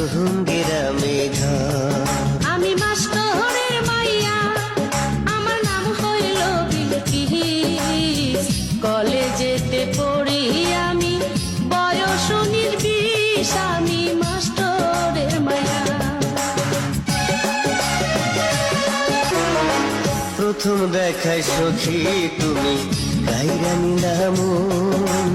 গ্রামে ঘর। আমি মাস্টরের মাইয়া, আমার নাম হইল বিলকিস। কলেজেতে পড়ি আমি, বয়স 19-20, আমি মাস্টরের মাইয়া। প্রথম দেখায় সখী তুমি কাইরা নিলাম মন।